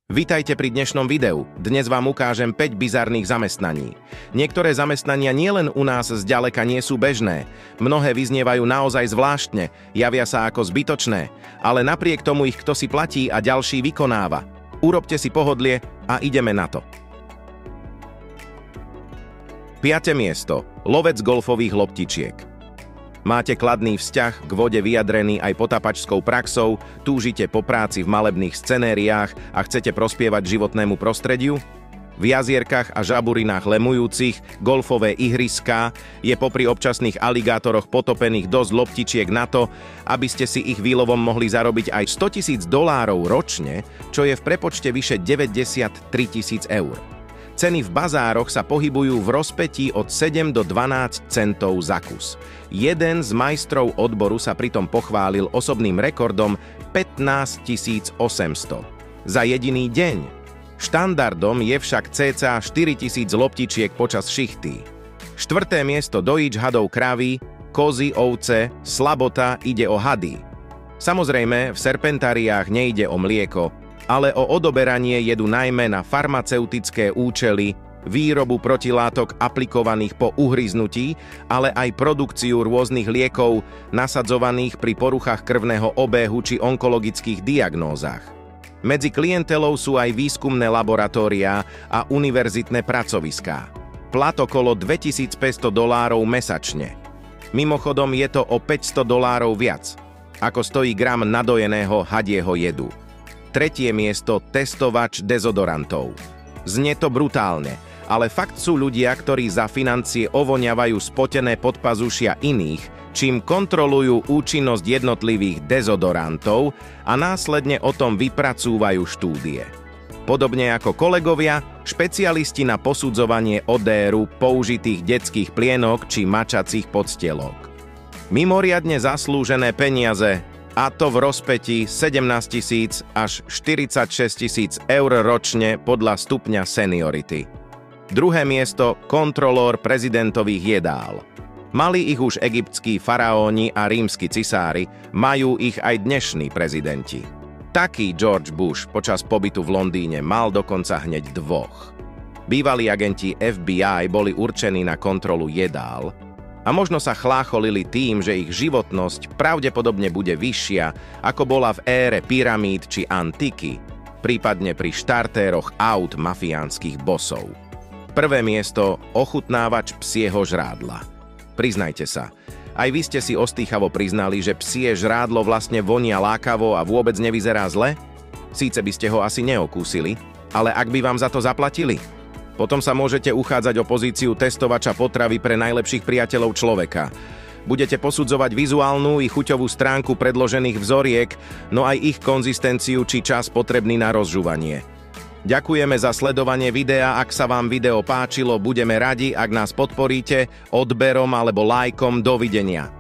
Vitajte pri dnešnom videu. Dnes vám ukážem 5 bizarných zamestnaní. Niektoré zamestnania nielen u nás zďaleka nie sú bežné. Mnohé vyznievajú naozaj zvláštne, javia sa ako zbytočné, ale napriek tomu ich kto si platí a ďalší vykonáva. Urobte si pohodlie a ideme na to. 5. miesto. Lovec golfových loptičiek. Máte kladný vzťah k vode vyjadrený aj potapačskou praxou, túžite po práci v malebných scenériách a chcete prospievať životnému prostrediu? V jazierkách a žaburinách lemujúcich golfové ihriská je popri občasných aligátoroch potopených dosť loptičiek na to, aby ste si ich výlovom mohli zarobiť aj $100,000 ročne, čo je v prepočte vyše 93 000 eur. Ceny v bazároch sa pohybujú v rozpätí od 7 do 12 centov za kus. Jeden z majstrov odboru sa pritom pochválil osobným rekordom 15 800 za jediný deň. Štandardom je však cca 4 000 loptičiek počas šichty. 4. miesto dojíč hadov kravy, kozy, ovce, slabota ide o hady. Samozrejme, v serpentáriách nejde o mlieko, ale o odoberanie jedu najmä na farmaceutické účely, výrobu protilátok aplikovaných po uhryznutí, ale aj produkciu rôznych liekov nasadzovaných pri poruchách krvného obehu či onkologických diagnózach. Medzi klientelou sú aj výskumné laboratóriá a univerzitné pracoviská. Plat okolo $2500 mesačne. Mimochodom je to o $500 viac, ako stojí gram nadojeného hadieho jedu. 3. miesto testovač dezodorantov. Znie to brutálne, ale fakt sú ľudia, ktorí za financie ovoňavajú spotené podpazušia iných, čím kontrolujú účinnosť jednotlivých dezodorantov a následne o tom vypracúvajú štúdie. Podobne ako kolegovia, špecialisti na posudzovanie odéru použitých detských plienok či mačacích podstielok. Mimoriadne zaslúžené peniaze, a to v rozpätí 17 000 až 46 000 eur ročne podľa stupňa seniority. 2. miesto kontrolór prezidentových jedál. Mali ich už egyptskí faraóni a rímski cisári, majú ich aj dnešní prezidenti. Taký George Bush počas pobytu v Londýne mal dokonca hneď 2. Bývalí agenti FBI boli určení na kontrolu jedál, a možno sa chlácholili tým, že ich životnosť pravdepodobne bude vyššia, ako bola v ére pyramíd či antiky, prípadne pri štartéroch aut mafiánskych bosov. 1. miesto ochutnávač psieho žrádla. Priznajte sa, aj vy ste si ostýchavo priznali, že psie žrádlo vlastne vonia lákavo a vôbec nevyzerá zle? Síce by ste ho asi neokúsili, ale ak by vám za to zaplatili? Potom sa môžete uchádzať o pozíciu testovača potravy pre najlepších priateľov človeka. Budete posudzovať vizuálnu i chuťovú stránku predložených vzoriek, no aj ich konzistenciu či čas potrebný na rozžúvanie. Ďakujeme za sledovanie videa, ak sa vám video páčilo, budeme radi, ak nás podporíte odberom alebo lajkom. Dovidenia.